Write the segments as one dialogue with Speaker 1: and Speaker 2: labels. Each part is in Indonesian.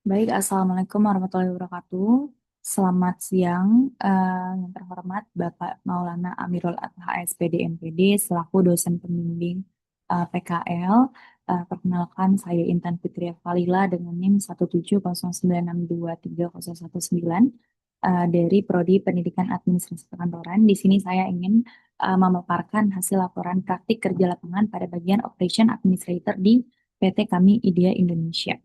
Speaker 1: Baik, Assalamualaikum warahmatullahi wabarakatuh. Selamat siang, yang terhormat Bapak Maulana Amirul Athha SPD MPD selaku dosen pembimbing PKL. Perkenalkan, saya Intan Fitria Falila dengan NIM 17096230019 dari Prodi Pendidikan Administrasi Perkantoran. Di sini saya ingin memaparkan hasil laporan praktik kerja lapangan pada bagian Operation Administrator di PT Kami Idea Indonesia.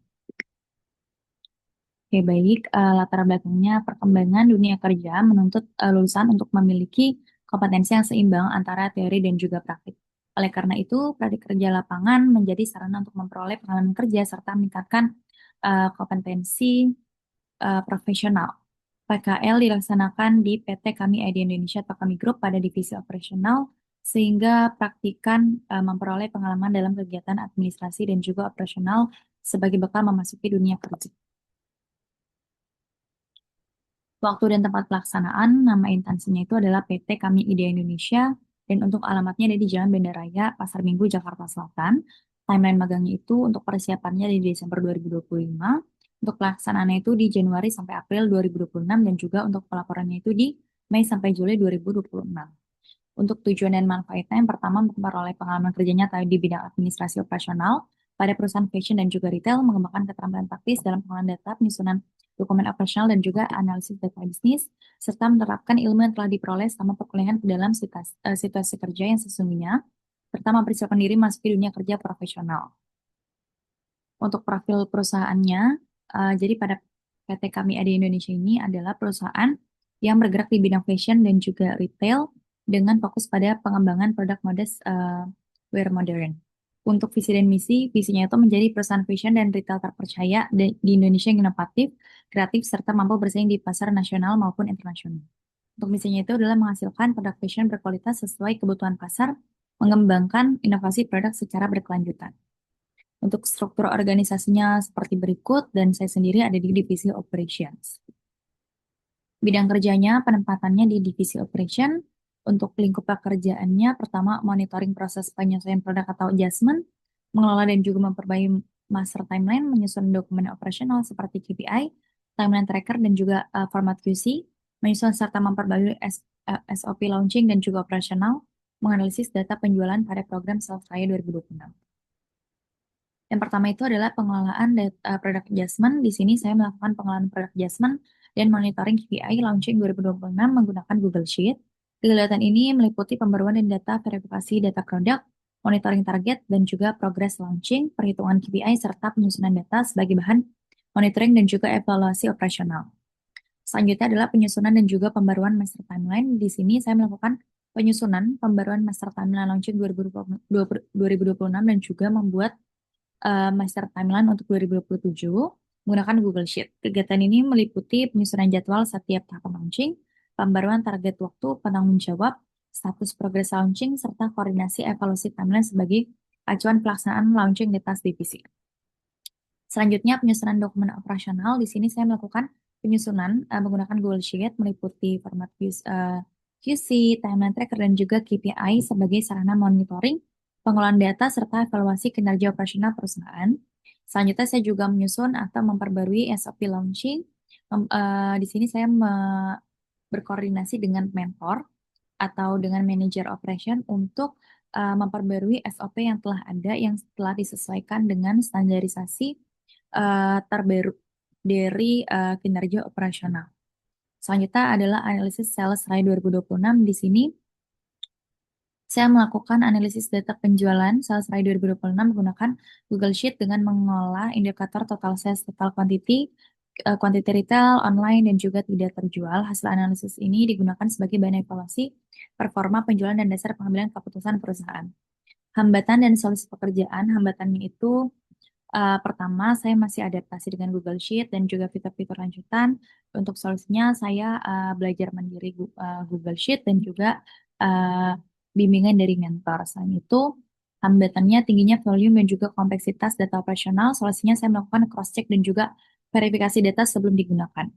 Speaker 1: Oke, baik. Latar belakangnya perkembangan dunia kerja menuntut lulusan untuk memiliki kompetensi yang seimbang antara teori dan juga praktik. Oleh karena itu, praktik kerja lapangan menjadi sarana untuk memperoleh pengalaman kerja serta meningkatkan kompetensi profesional. PKL dilaksanakan di PT Kami ID Indonesia atau Kami Group pada divisi operasional sehingga praktikan memperoleh pengalaman dalam kegiatan administrasi dan juga operasional sebagai bekal memasuki dunia kerja. Waktu dan tempat pelaksanaan, nama instansinya itu adalah PT Kami Idea Indonesia, dan untuk alamatnya ada di Jalan Banda Raya, Pasar Minggu, Jakarta Selatan. Timeline magangnya itu untuk persiapannya di Desember 2025, untuk pelaksanaannya itu di Januari sampai April 2026, dan juga untuk pelaporannya itu di Mei sampai Juli 2026. Untuk tujuan dan manfaatnya, yang pertama memperoleh pengalaman kerja nyata di bidang administrasi operasional pada perusahaan fashion dan juga retail, mengembangkan keterampilan praktis dalam pengolahan data, penyusunan dokumen operasional dan juga analisis data bisnis, serta menerapkan ilmu yang telah diperoleh selama perkuliahan ke dalam situasi kerja yang sesungguhnya, serta mempersiapkan diri memasuki dunia kerja profesional. Untuk profil perusahaannya, jadi pada PT Kami Adi Indonesia ini adalah perusahaan yang bergerak di bidang fashion dan juga retail dengan fokus pada pengembangan produk modest wear modern. Untuk visi dan misi, visinya itu menjadi perusahaan fashion dan retail terpercaya di Indonesia yang inovatif, kreatif, serta mampu bersaing di pasar nasional maupun internasional. Untuk misinya itu adalah menghasilkan produk fashion berkualitas sesuai kebutuhan pasar, mengembangkan inovasi produk secara berkelanjutan. Untuk struktur organisasinya seperti berikut, dan saya sendiri ada di divisi operations. Bidang kerjanya, penempatannya di divisi operation. Untuk lingkup pekerjaannya, pertama monitoring proses penyesuaian produk atau adjustment, mengelola dan juga memperbaiki master timeline, menyusun dokumen operasional seperti KPI, timeline tracker, dan juga format QC, menyusun serta memperbarui SOP launching dan juga operasional, menganalisis data penjualan pada program sales raya 2026. Yang pertama itu adalah pengelolaan product adjustment. Di sini saya melakukan pengelolaan product adjustment dan monitoring KPI launching 2026 menggunakan Google Sheet. Kegiatan ini meliputi pembaruan dan data verifikasi data produk, monitoring target, dan juga progress launching, perhitungan KPI, serta penyusunan data sebagai bahan monitoring dan juga evaluasi operasional. Selanjutnya adalah penyusunan dan juga pembaruan master timeline. Di sini saya melakukan penyusunan pembaruan master timeline launching 2026 dan juga membuat master timeline untuk 2027 menggunakan Google Sheet. Kegiatan ini meliputi penyusunan jadwal setiap tahapan launching, pembaruan target waktu, penanggung jawab, status progres launching, serta koordinasi evaluasi timeline sebagai acuan pelaksanaan launching lintas divisi. Selanjutnya, penyusunan dokumen operasional. Di sini saya melakukan penyusunan menggunakan Google Sheet meliputi format QC, timeline tracker, dan juga KPI sebagai sarana monitoring, pengelolaan data, serta evaluasi kinerja operasional perusahaan. Selanjutnya, saya juga menyusun atau memperbarui SOP launching. Di sini saya berkoordinasi dengan mentor atau dengan manajer operation untuk memperbarui SOP yang telah ada, yang telah disesuaikan dengan standarisasi terbaru dari kinerja operasional. Selanjutnya adalah analisis sales raya 2026. Di sini saya melakukan analisis data penjualan sales raya 2026 menggunakan Google Sheet dengan mengolah indikator total sales, total quantity, quantity retail, online, dan juga tidak terjual. Hasil analisis ini digunakan sebagai bahan evaluasi performa penjualan dan dasar pengambilan keputusan perusahaan. Hambatan dan solusi pekerjaan. Hambatannya itu pertama, saya masih adaptasi dengan Google Sheet dan juga fitur-fitur lanjutan. Untuk solusinya, saya belajar mandiri Google Sheet dan juga uh, bimbingan dari mentor. Selain itu, hambatannya tingginya volume dan juga kompleksitas data operasional. Solusinya, saya melakukan cross-check dan juga verifikasi data sebelum digunakan.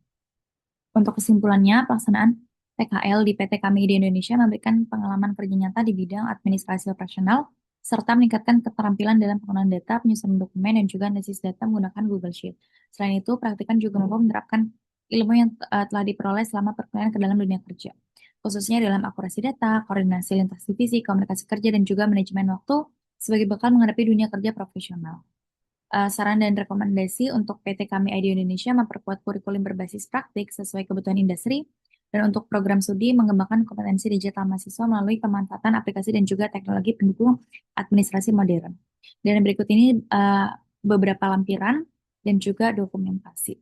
Speaker 1: Untuk kesimpulannya, pelaksanaan PKL di PT Kami di Indonesia memberikan pengalaman kerja nyata di bidang administrasi operasional serta meningkatkan keterampilan dalam penggunaan data, penyusunan dokumen, dan juga analisis data menggunakan Google Sheet. Selain itu, praktikan juga mampu menerapkan ilmu yang telah diperoleh selama perkuliahan ke dalam dunia kerja, khususnya dalam akurasi data, koordinasi lintas divisi, komunikasi kerja, dan juga manajemen waktu sebagai bekal menghadapi dunia kerja profesional. Saran dan rekomendasi untuk PT Kami ID Indonesia memperkuat kurikulum berbasis praktik sesuai kebutuhan industri, dan untuk program studi mengembangkan kompetensi digital mahasiswa melalui pemanfaatan aplikasi dan juga teknologi pendukung administrasi modern. Dan berikut ini beberapa lampiran dan juga dokumentasi.